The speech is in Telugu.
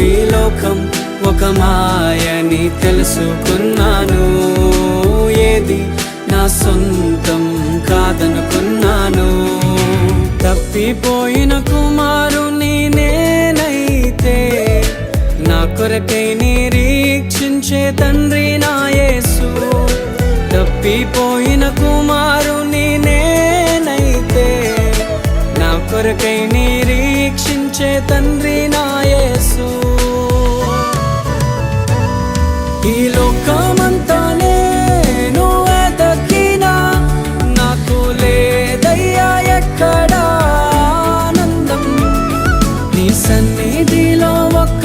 ఈ లోకం ఒక మాయని తెలుసుకున్నాను. ఏది నా సొంతం కాదనుకున్నాను. తప్పిపోయిన కుమారుని నేనైతే నా కొరకై నిరీక్షించే తండ్రి నా యేసు. తప్పిపోయిన కుమారుని నేనైతే నా కొరకై నిరీక్షించే తండ్రి నా యేసు. ఈ లోకమంతా నేను వెతకినా నాకు లేదయ్యా ఎక్కడా ఆనందం. నీ సన్నిధిలో ఒక్క